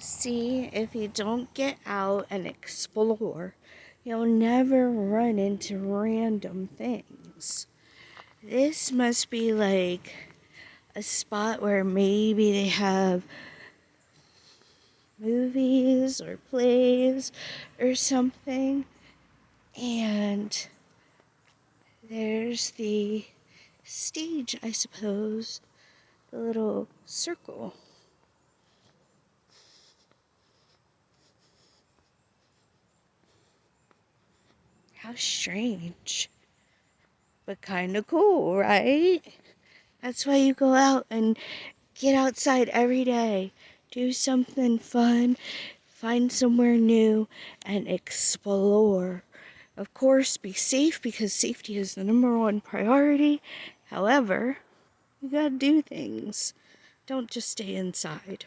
See, if you don't get out and explore, you'll never run into random things. This must be like a spot where maybe they have movies or plays or something. And there's the stage, I suppose, the little circle. How strange, but kind of cool, right? That's why you go out and get outside every day. Do something fun, find somewhere new, and explore. Of course, be safe because safety is the number one priority. However, you gotta do things. Don't just stay inside.